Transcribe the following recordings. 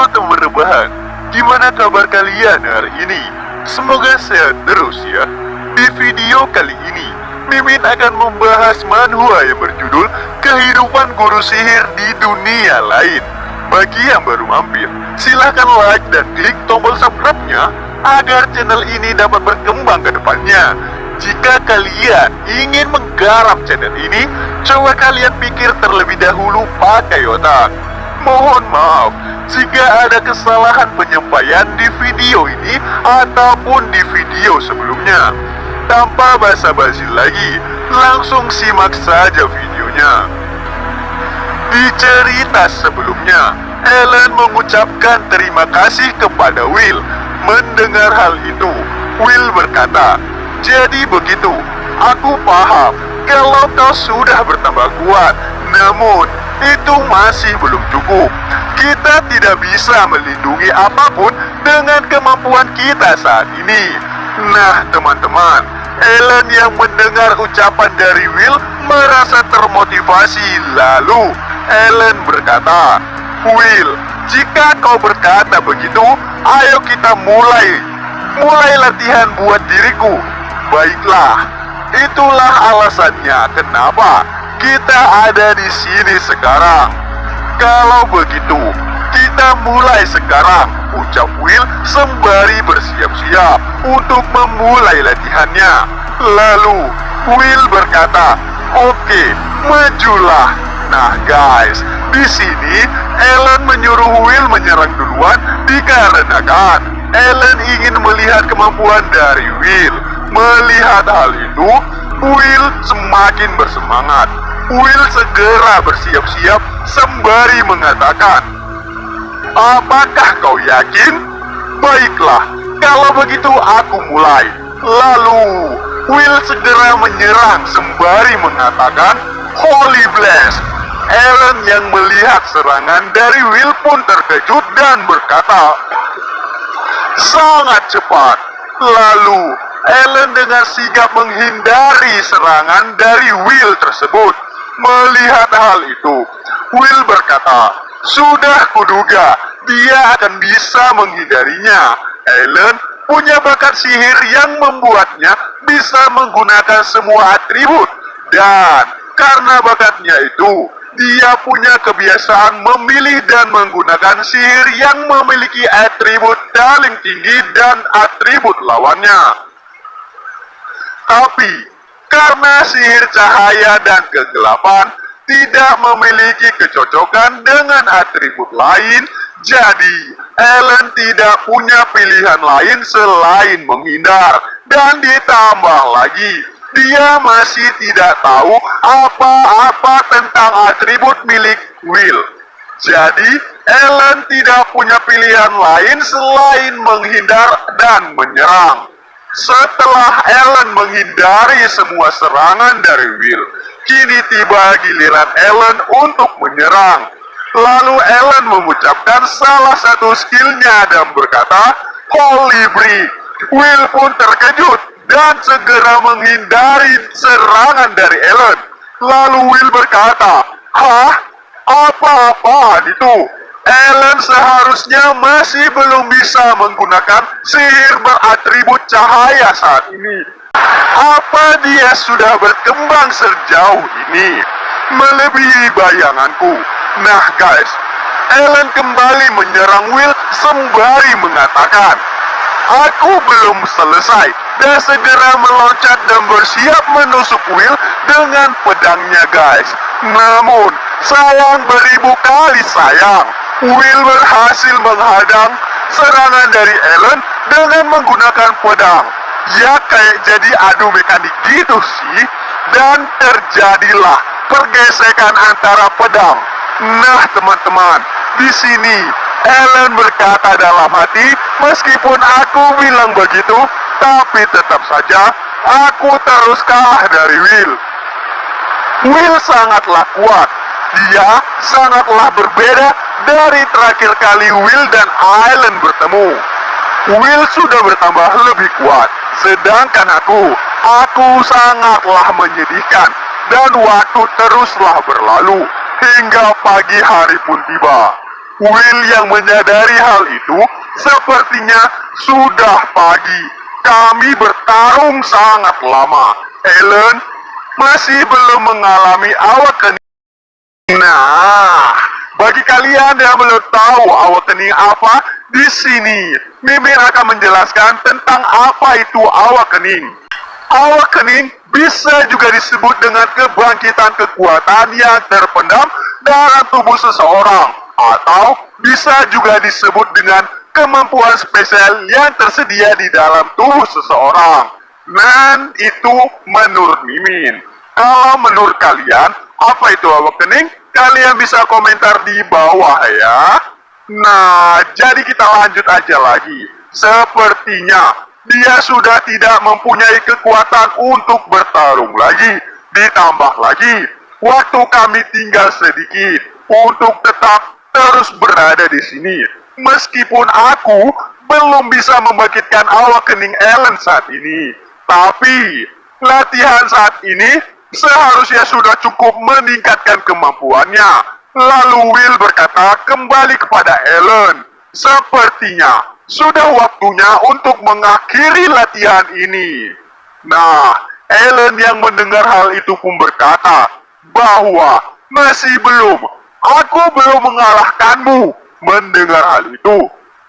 Halo teman rebahan, gimana kabar kalian hari ini? Semoga sehat terus ya. Di video kali ini, Mimin akan membahas manhwa yang berjudul Kehidupan Guru Sihir di Dunia Lain. Bagi yang baru mampir, silahkan like dan klik tombol subscribe-nya agar channel ini dapat berkembang ke depannya. Jika kalian ingin menggarap channel ini, coba kalian pikir terlebih dahulu pakai otak. Mohon maaf jika ada kesalahan penyampaian di video ini ataupun di video sebelumnya. Tanpa basa-basi lagi, langsung simak saja videonya. Di cerita sebelumnya, Ellen mengucapkan terima kasih kepada Will. Mendengar hal itu, Will berkata, "Jadi begitu, aku paham kalau kau sudah bertambah kuat, namun itu masih belum cukup. Kita tidak bisa melindungi apapun dengan kemampuan kita saat ini." Nah teman-teman, Ellen yang mendengar ucapan dari Will merasa termotivasi. Lalu Ellen berkata, "Will, jika kau berkata begitu, ayo kita mulai latihan buat diriku." Baiklah, itulah alasannya kenapa kita ada di sini sekarang. Kalau begitu, kita mulai sekarang, ucap Will sembari bersiap-siap untuk memulai latihannya. Lalu Will berkata, "Oke, majulah." Nah guys, di sini Ellen menyuruh Will menyerang duluan dikarenakan Ellen ingin melihat kemampuan dari Will. Melihat hal itu, Will semakin bersemangat. Will segera bersiap-siap sembari mengatakan, "Apakah kau yakin? Baiklah, kalau begitu aku mulai." Lalu Will segera menyerang sembari mengatakan, "Holy Blast." Ellen yang melihat serangan dari Will pun terkejut dan berkata, "Sangat cepat." Lalu Ellen dengan sigap menghindari serangan dari Will tersebut. Melihat hal itu, Will berkata, "Sudah kuduga dia akan bisa menghindarinya." Ellen punya bakat sihir yang membuatnya bisa menggunakan semua atribut. Dan karena bakatnya itu, dia punya kebiasaan memilih dan menggunakan sihir yang memiliki atribut paling tinggi dan atribut lawannya. Tapi, karena sihir cahaya dan kegelapan tidak memiliki kecocokan dengan atribut lain, jadi Ellen tidak punya pilihan lain selain menghindar. Dan ditambah lagi, dia masih tidak tahu apa-apa tentang atribut milik Will. Jadi, Ellen tidak punya pilihan lain selain menghindar dan menyerang. Setelah Ellen menghindari semua serangan dari Will, kini tiba giliran Ellen untuk menyerang. Lalu Ellen mengucapkan salah satu skillnya dan berkata, "Holy Brick." Will pun terkejut dan segera menghindari serangan dari Ellen. Lalu Will berkata, "Hah? Apa-apaan itu? Ellen seharusnya masih belum bisa menggunakan sihir beratribut cahaya saat ini. Apa dia sudah berkembang sejauh ini? Melebihi bayanganku." Nah guys, Ellen kembali menyerang Will sembari mengatakan, "Aku belum selesai," dan segera meloncat dan bersiap menusuk Will dengan pedangnya guys. Namun, sayang beribu kali sayang, Will berhasil menghadang serangan dari Ellen dengan menggunakan pedang. Ya kayak jadi adu mekanik gitu sih. Dan terjadilah pergesekan antara pedang. Nah teman-teman, di sini Ellen berkata dalam hati, "Meskipun aku bilang begitu, tapi tetap saja aku terus kalah dari Will." Will sangatlah kuat. Dia sangatlah berbeda dari terakhir kali Will dan Ellen bertemu. Will sudah bertambah lebih kuat, sedangkan aku sangatlah menyedihkan. Dan waktu teruslah berlalu hingga pagi hari pun tiba. Will yang menyadari hal itu, sepertinya sudah pagi. Kami bertarung sangat lama. Ellen masih belum mengalami awakening. Nah, bagi kalian yang belum tahu awakening apa, di sini Mimin akan menjelaskan tentang apa itu awakening. Awakening bisa juga disebut dengan kebangkitan kekuatan yang terpendam dalam tubuh seseorang, atau bisa juga disebut dengan kemampuan spesial yang tersedia di dalam tubuh seseorang. Dan itu menurut Mimin. Kalau menurut kalian, apa itu awakening? Kalian bisa komentar di bawah ya. Nah, jadi kita lanjut aja lagi. Sepertinya dia sudah tidak mempunyai kekuatan untuk bertarung lagi. Ditambah lagi, waktu kami tinggal sedikit untuk tetap terus berada di sini. Meskipun aku belum bisa membangkitkan awakening Ellen saat ini, tapi latihan saat ini seharusnya sudah cukup meningkatkan kemampuannya. Lalu Will berkata kembali kepada Ellen, sepertinya sudah waktunya untuk mengakhiri latihan ini. Nah, Ellen yang mendengar hal itu pun berkata bahwa masih belum, aku belum mengalahkanmu. Mendengar hal itu,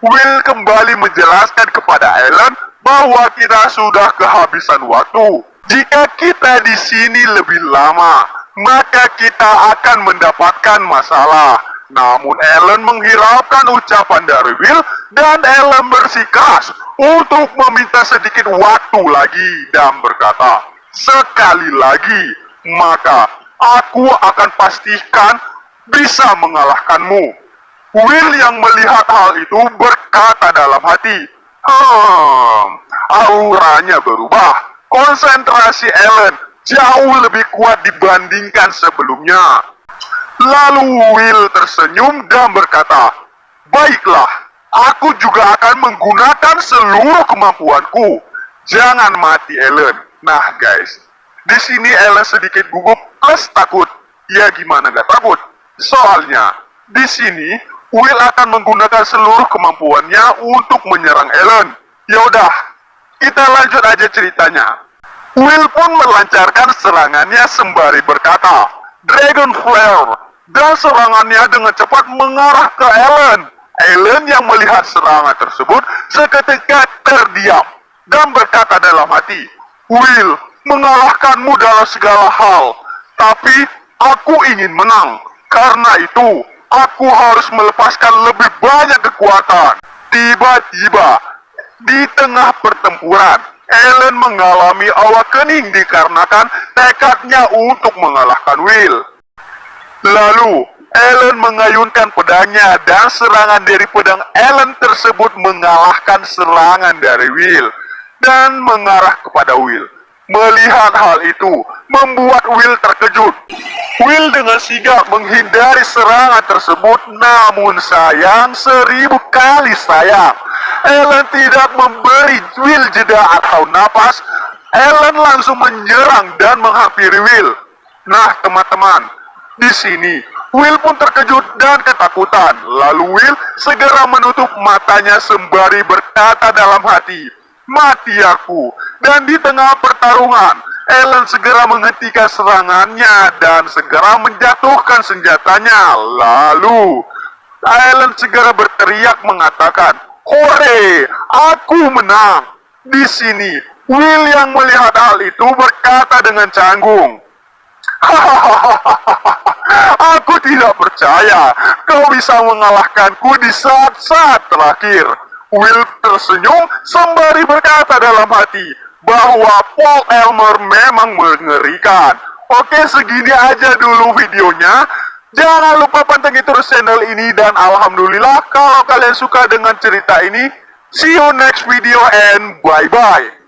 Will kembali menjelaskan kepada Ellen bahwa kita sudah kehabisan waktu. Jika kita di sini lebih lama, maka kita akan mendapatkan masalah. Namun Ellen menghiraukan ucapan dari Will dan Ellen bersikeras untuk meminta sedikit waktu lagi dan berkata, sekali lagi, maka aku akan pastikan bisa mengalahkanmu. Will yang melihat hal itu berkata dalam hati, auranya berubah. Konsentrasi Ellen jauh lebih kuat dibandingkan sebelumnya. Lalu Will tersenyum dan berkata, baiklah, aku juga akan menggunakan seluruh kemampuanku. Jangan mati, Ellen. Nah guys, di sini Ellen sedikit gugup plus takut. Ya gimana gak takut? Soalnya di sini Will akan menggunakan seluruh kemampuannya untuk menyerang Ellen. Yaudah, kita lanjut aja ceritanya. Will pun melancarkan serangannya sembari berkata, Dragon Flare, dan serangannya dengan cepat mengarah ke Ellen. Ellen yang melihat serangan tersebut seketika terdiam dan berkata dalam hati, Will, mengalahkanmu dalam segala hal, tapi aku ingin menang. Karena itu, aku harus melepaskan lebih banyak kekuatan. Tiba-tiba, di tengah pertempuran, Ellen mengalami awakening dikarenakan tekadnya untuk mengalahkan Will. Lalu, Ellen mengayunkan pedangnya dan serangan dari pedang Ellen tersebut mengalahkan serangan dari Will dan mengarah kepada Will. Melihat hal itu, membuat Will terkejut. Will dengan sigap menghindari serangan tersebut, namun sayang, 1000 kali sayang. Ellen tidak memberi Will jeda atau napas. Ellen langsung menyerang dan menghampiri Will. Nah teman-teman, di sini Will pun terkejut dan ketakutan. Lalu Will segera menutup matanya sembari berkata dalam hati, mati aku. Dan di tengah pertarungan, Ellen segera menghentikan serangannya dan segera menjatuhkan senjatanya. Lalu Ellen segera berteriak mengatakan, hore, aku menang. Di sini Will yang melihat hal itu berkata dengan canggung, aku tidak percaya kau bisa mengalahkanku di saat-saat terakhir. Will tersenyum sembari berkata dalam hati bahwa Paul Elmer memang mengerikan. Oke, segini aja dulu videonya. Jangan lupa pantengin terus channel ini dan alhamdulillah kalau kalian suka dengan cerita ini. See you next video and bye-bye.